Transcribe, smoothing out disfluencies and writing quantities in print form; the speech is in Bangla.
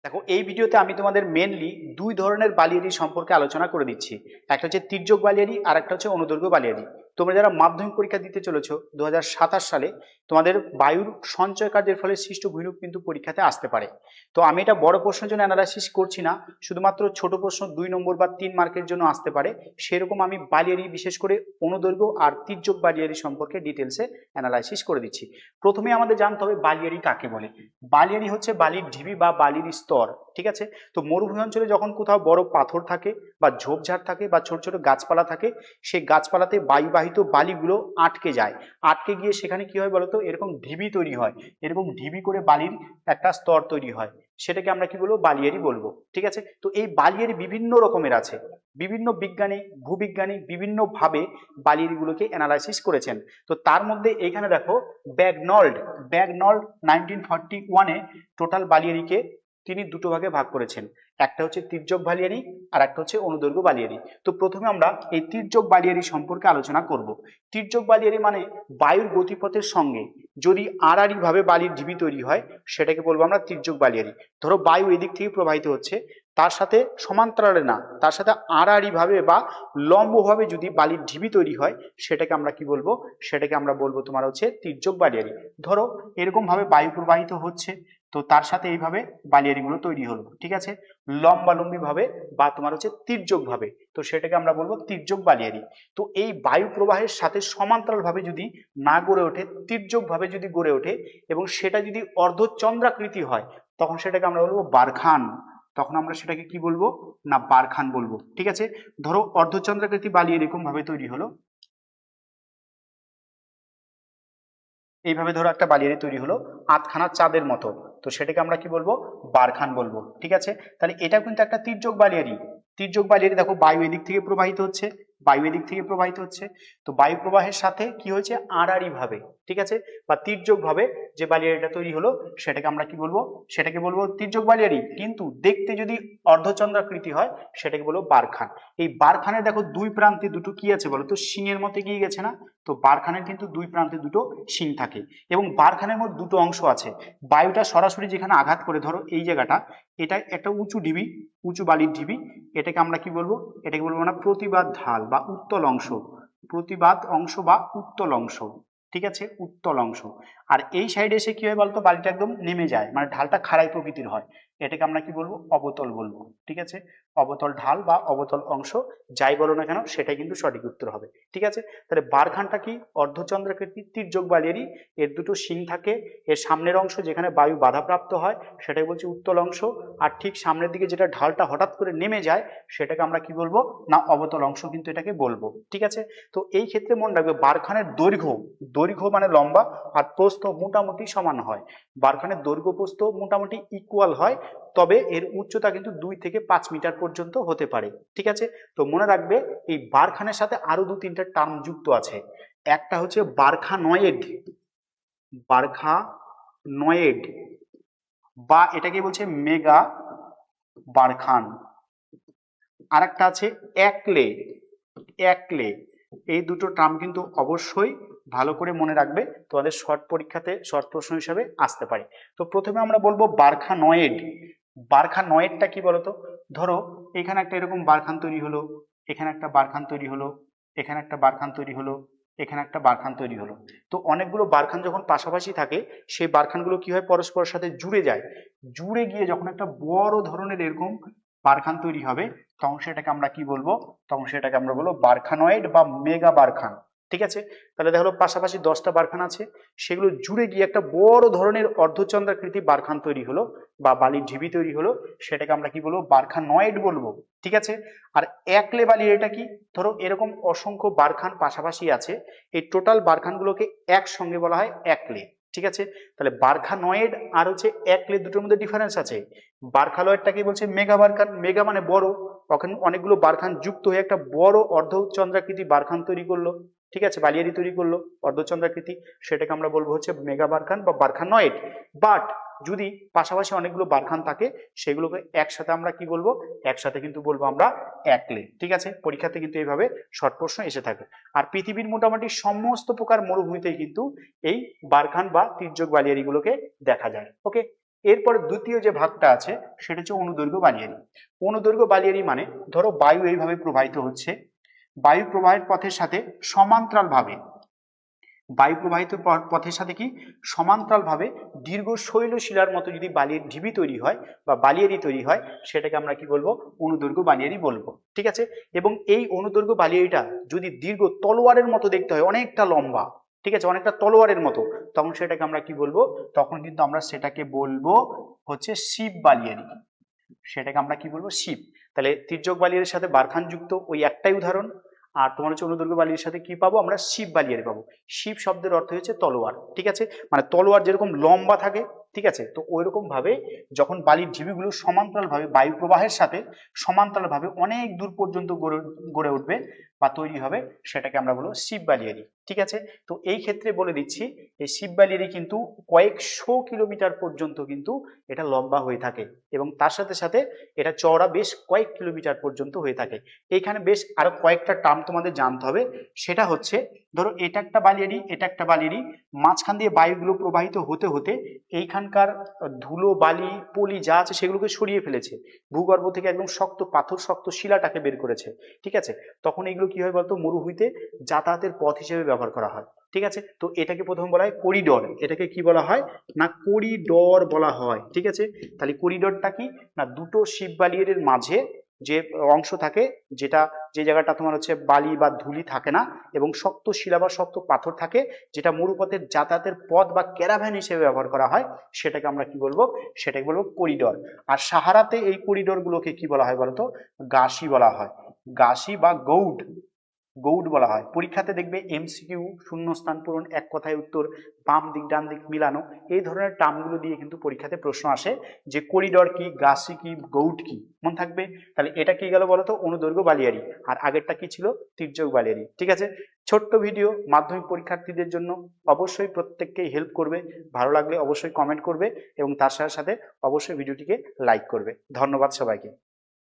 দেখো, এই ভিডিওতে আমি তোমাদের মেনলি দুই ধরনের বালিয়াড়ি সম্পর্কে আলোচনা করে দিচ্ছি। একটা হচ্ছে তির্যক বালিয়াড়ি আর একটা হচ্ছে অনুদৈর্ঘ্য বালিয়াড়ি। তোমরা যারা মাধ্যমিক পরীক্ষা দিতে চলেছো 2027 সালে, তোমাদের বায়ুর সঞ্চয় কার্যের ফলে সৃষ্ট ভূমিরূপ কিন্তু পরীক্ষাতে আসতে পারে। তো আমি এটা বড় প্রশ্নের জন্য অ্যানালাইসিস করছি না, শুধুমাত্র ছোট প্রশ্ন 2 নম্বর বা 3 মার্কের জন্য আসতে পারে সেরকম আমি বালিয়াড়ি, বিশেষ করে অনুদৈর্ঘ্য আর তির্যক বালিয়াড়ি সম্পর্কে ডিটেলসে অ্যানালাইসিস করে দিচ্ছি। প্রথমে আমাদের জানতে হবে বালিয়াড়ি কাকে বলে। বালিয়াড়ি হচ্ছে বালির ঢিবি বা বালির স্তর, ঠিক আছে। তো মরুভূমি অঞ্চলে যখন কোথাও বড় পাথর থাকে বা ঝোপঝাড় থাকে বা ছোট ছোট গাছপালা থাকে, সেই গাছপালাতে বায়ুবাহিত বালিগুলো আটকে যায়। আটকে গিয়ে সেখানে কি হয় বলতো, এরকম ঢিবি তৈরি হয়। এরকম ঢিবি করে বালির একটা স্তর তৈরি হয়, সেটাকে আমরা কি বলবো, বালিয়াড়ি বলবো, ঠিক আছে। তো এই বালিয়াড়ি বিভিন্ন রকমের আছে। বিভিন্ন বিজ্ঞানী, ভূবিজ্ঞানী বিভিন্ন ভাবে বালিয়াড়িগুলোকে অ্যানালাইসিস করেছেন। তো তার মধ্যে এইখানে দেখো, ব্যাগনল্ড ব্যাগনল্ড 1941-এ টোটাল বালিয়াড়িকে তিনি দুটো ভাগে ভাগ করেছেন। একটা হচ্ছে তির্যক বালিয়াড়ি আর একটা হচ্ছে অনুদৈর্ঘ্য বালিয়াড়ি। তো প্রথমে আমরা এই তির্যক বালিয়াড়ি সম্পর্কে আলোচনা করব। তির্যক বালিয়াড়ি মানে বায়ুর গতিপথের সঙ্গে যদি আড়াআড়ি ভাবে বালির ঢিবি তৈরি হয়, সেটাকে বলবো আমরা তির্যক বালিয়াড়ি। ধরো বায়ু এদিক থেকে প্রবাহিত হচ্ছে, তার সাথে সমান্তরালে না, তার সাথে আড়াআড়ি ভাবে বা লম্বভাবে যদি বালির ঢিবি তৈরি হয়, সেটাকে আমরা কি বলবো, সেটাকে আমরা বলবো তোমার হচ্ছে তির্যক বালিয়াড়ি। ধরো এরকম ভাবে বায়ু প্রবাহিত হচ্ছে, তো তার সাথে এইভাবে বালিয়াড়িগুলো তৈরি হলো, ঠিক আছে, লম্বালম্বি ভাবে বা তোমার হচ্ছে তির্যক ভাবে। তো সেটাকে আমরা বলবো তির্যক বালিয়াড়ি। তো এই বায়ু প্রবাহের সাথে সমান্তরাল ভাবে যদি না গড়ে ওঠে, তির্যক ভাবে যদি গড়ে ওঠে এবং সেটা যদি অর্ধচন্দ্রাকৃতি হয়, তখন সেটাকে আমরা বলবো বারখান। তখন আমরা সেটাকে কি বলবো না, বারখান বলবো, ঠিক আছে। ধরো অর্ধচন্দ্রাকৃতি বালি এরকম ভাবে তৈরি হলো, এইভাবে ধরো একটা বালিয়াড়ি তৈরি হলো আধখানা চাঁদের মতো, তো সেটাকে আমরা কি বলবো, বারখান বলবো, ঠিক আছে। তাহলে এটা কিন্তু একটা তির্যক বালিয়াড়ি। তির্যক বালিয়াড়ি দেখো, বায়ু এদিক থেকে প্রবাহিত হচ্ছে, বায়ু এদিক থেকে প্রবাহিত হচ্ছে, তো বায়ু প্রবাহের সাথে কি হয়েছে, আড়াআড়ি ভাবে, ঠিক আছে, বা তির্যক ভাবে যে বালিয়াড়িটা তৈরি হলো, সেটাকে আমরা কি বলবো, সেটাকে বলবো তির্যক বালিয়াড়ি। কিন্তু দেখতে যদি অর্ধচন্দ্রাকৃতি হয়, সেটাকে বলবো বারখান। এই বারখানের দেখো দুই প্রান্তে দুটো কি আছে বলো তো, শিংয়ের মতো এগিয়ে গেছে না। তো বারখানের কিন্তু দুই প্রান্তে দুটো শিং থাকে এবং বারখানের মধ্যে দুটো অংশ আছে। বায়ুটা সরাসরি যেখানে আঘাত করে, ধরো এই জায়গাটা, এটা একটা উঁচু ঢিবি, উঁচু বালির ঢিবি, এটাকে আমরা কি বলবো, এটাকে বলবো না প্রতিবাদ ঢাল বা উত্তল অংশ, প্রতিবাদ অংশ বা উত্তল অংশ, ঠিক আছে, উত্তল অংশ। আর এই সাইডে এসে কি হয় বলতো, বালিটা একদম নেমে যায়, মানে ঢালটা খাড়াই প্রকৃতির হয়, এটাকে আমরা কি বলবো, অবতল বলবো, ঠিক আছে। অবতল ঢাল বা অবতল অংশ, যাই বলো না কেন সেটাই কিন্তু সঠিক উত্তর হবে, ঠিক আছে। তাহলে বারখানটা কি, অর্ধচন্দ্রাকৃতি তির্যক বালিয়াড়ি, এর দুটো শিং থাকে, এর সামনের অংশ যেখানে বায়ু বাধাপ্রাপ্ত হয় সেটাই বলছি উত্তল অংশ, আর ঠিক সামনের দিকে যেটা ঢালটা হঠাৎ করে নেমে যায়, সেটাকে আমরা কি বলবো না, অবতল অংশ কিন্তু এটাকে বলবো, ঠিক আছে। তো এই ক্ষেত্রে মনে রাখবে, বারখানের দৈর্ঘ্য, দৈর্ঘ্য মানে লম্বা, আর প্রস্থ মোটামুটি সমান হয়। বারখানের দৈর্ঘ্য প্রস্থ মোটামুটি ইকুয়াল হয়, তবে এর উচ্চতা কিন্তু 2 থেকে 5 মিটার পর্যন্ত হতে পারে, ঠিক আছে। তো মনে রাখবে, এই বারখানের সাথে আরো 2-3টা টার্ম যুক্ত আছে। একটা হচ্ছে বারখানয়েড, বারখানয়েড, বা এটাকে বলছে মেগা বারখান। আর একটা আছে একলে, একলে। এই দুটো টার্ম কিন্তু অবশ্যই ভালো করে মনে রাখবে, তোমাদের শর্ট পরীক্ষাতে শর্ট প্রশ্ন হিসাবে আসতে পারে। তো প্রথমে আমরা বলবো বারখানয়েড। বারখানয়েডটা কি বলতো, ধরো এখানে একটা এরকম বারখান তৈরি হলো, এখানে একটা বারখান তৈরি হলো, এখানে একটা বারখান তৈরি হলো, এখানে একটা বারখান তৈরি হলো। তো অনেকগুলো বারখান যখন পাশাপাশি থাকে, সেই বারখানগুলো কি হয়, পরস্পরের সাথে জুড়ে যায়। জুড়ে গিয়ে যখন একটা বড় ধরনের এরকম বারখান তৈরি হবে, তখন সেটাকে আমরা কি বলবো, তখন সেটাকে আমরা বলবো বারখানয়েড বা মেগা বারখান, ঠিক আছে। তাহলে দেখো পাশাপাশি 10টা বারখান আছে, সেগুলো জুড়ে গিয়ে একটা বড় ধরনের অর্ধচন্দ্রাকৃতি বারখান তৈরি হলো বা বালির ঢিবি তৈরি হলো, সেটাকে আমরা কি বলবো, বারখানয়েড বলবো, ঠিক আছে। আর একলে বালি এটা কি, ধরো এরকম অসংখ্য বারখান পাশাপাশি আছে, এই টোটাল বারখানগুলোকে একসঙ্গে বলা হয় একলে, ঠিক আছে। তাহলে বারখানয়েড আর হচ্ছে একলে দুটোর মধ্যে ডিফারেন্স আছে। বারখানয়েডটাকে বলছে মেগা বারখান, মেগা মানে বড়, ওখানে অনেকগুলো বারখান যুক্ত হয়ে একটা বড় অর্ধচন্দ্রাকৃতি বারখান তৈরি করলো, ঠিক আছে, বালিয়াড়ি তৈরি করলো অর্ধচন্দ্রাকৃতি, সেটাকে আমরা বলবো হচ্ছে মেগা বারখান বা বারখানয়েড। বাট যদি পাশাপাশি অনেকগুলো বারখান থাকে, সেগুলোকে একসাথে আমরা কি বলবো, একসাথে কিন্তু বলবো আমরা একলে, ঠিক আছে। পরীক্ষাতে কিন্তু এইভাবে শর্ট প্রশ্ন এসে থাকে। আর পৃথিবীর মোটামুটি সমস্ত প্রকার মরুভূমিতেই কিন্তু এই বারখান বা তির্যক বালিয়াড়িগুলোকে দেখা যায়, ওকে। এরপর দ্বিতীয় যে ভাগটা আছে সেটা হচ্ছে অনুদৈর্ঘ্য বালিয়াড়ি। অনুদৈর্ঘ্য বালিয়াড়ি মানে ধরো বায়ু এইভাবে প্রবাহিত হচ্ছে, বায়ু প্রবাহের পথের সাথে সমান্তরালভাবে, বায়ু প্রবাহিত পথের সাথে কি সমান্তরালভাবে দীর্ঘ শৈলশিলার মতো যদি বালির ঢিবি তৈরি হয় বা বালিয়াড়ি তৈরি হয়, সেটাকে আমরা কি বলবো, অনুদৈর্ঘ্য বালিয়াড়ি বলবো। ঠিক আছে, এবং এই অনুদৈর্ঘ্য বালিয়াড়িটা যদি দীর্ঘ তলোয়ারের মতো দেখতে হয়, অনেকটা লম্বা, ঠিক আছে, অনেকটা তলোয়ারের মতো, তখন সেটাকে আমরা কি বলবো, তখন কিন্তু আমরা সেটাকে বলবো হচ্ছে শিব বালিয়াড়ি। সেটাকে আমরা কি বলবো, শিব। তাহলে তির্যক বালিয়াড়ির সাথে বারখান যুক্ত ওই একটাই উদাহরণ, আর তোমার হচ্ছে অনুদৈর্ঘ্য বালিয়াড়ির সাথে কি পাবো আমরা, শিব বালিয়াড়ি পাবো। শিব শব্দের অর্থ হচ্ছে তলোয়ার। ঠিক আছে, মানে তলোয়ার যেরকম লম্বা থাকে, ঠিক আছে, তো ওই রকম ভাবে যখন বালির ঢিবিগুলো সমান্তরাল ভাবে বায়ু প্রবাহের সাথে সমান্তরাল ভাবে অনেক দূর পর্যন্ত গড়ে উঠবে বা তৈরি হবে, সেটাকে আমরা বলবো শিব বালিয়াড়ি। ঠিক আছে, তো এই ক্ষেত্রে বলে দিচ্ছি এই শিব বালিয়াড়ি কিন্তু কয়েকশো কিলোমিটার পর্যন্ত কিন্তু এটা লম্বা হয়ে থাকে, এবং তার সাথে সাথে এটা চওড়া বেশ কয়েক কিলোমিটার পর্যন্ত হয়ে থাকে। এইখানে বেশ আরো কয়েকটা টার্ম তোমাদের জানতে হবে। সেটা হচ্ছে, ধরো এটা একটা বালিয়াড়ি, এটা একটা বালিয়াড়ি, মাঝখান দিয়ে বায়ুগুলো প্রবাহিত হতে হতে এইখানকার ধুলো বালি পলি যা আছে সেগুলোকে সরিয়ে ফেলেছে, ভূগর্ভ থেকে একদম শক্ত পাথর শক্ত শিলাটাকে বের করেছে। ঠিক আছে, তখন এগুলো কি হয় বলতো, মরুভূমিতে যাতায়াতের পথ হিসেবে ব্যবহার করা হয়। ঠিক আছে, তো এটাকে প্রথমে বলা হয় করিডোর। এটাকে কি বলা হয় না, করিডোর বলা হয়। ঠিক আছে, তাহলে করিডোরটা কি না, দুটো শিব বালিয়াড়ির মাঝে যে অংশ থাকে, যেটা যে জায়গাটা তোমার হচ্ছে বালি বা ধুলি থাকে না এবং শক্ত শিলা বা শক্ত পাথর থাকে, যেটা মরুপথের যাতায়াতের পথ বা ক্যারাভ্যান হিসেবে ব্যবহার করা হয়, সেটাকে আমরা কি বলবো, সেটাকে বলবো করিডোর। আর সাহারাতে এই করিডোর গুলোকে কি বলা হয় বলতো, গাসি বলা হয়। গাসি বা গৌড, গৌড বলা হয়। পরীক্ষাতে দেখবে এমসিকিউ, শূন্যস্থান পূরণ, এক কথায় উত্তর, বাম দিক ডান দিক মিলানো, এই ধরনের টার্মগুলো দিয়ে কিন্তু পরীক্ষাতে প্রশ্ন আসে যে করিডোর কি, গাসি কি, গৌড কি, মনে থাকবে। তাহলে এটা কি গেল বলতো, অনুদৈর্ঘ্য বালিয়াড়ি, আর আগেরটা কি ছিল, তির্যক বালিয়াড়ি। ঠিক আছে, ছোট্ট ভিডিও মাধ্যমিক পরীক্ষার্থীদের জন্য, অবশ্যই প্রত্যেককেই হেল্প করবে। ভালো লাগলে অবশ্যই কমেন্ট করবে এবং তার সাথে সাথে অবশ্যই ভিডিওটিকে লাইক করবে। ধন্যবাদ সবাইকে।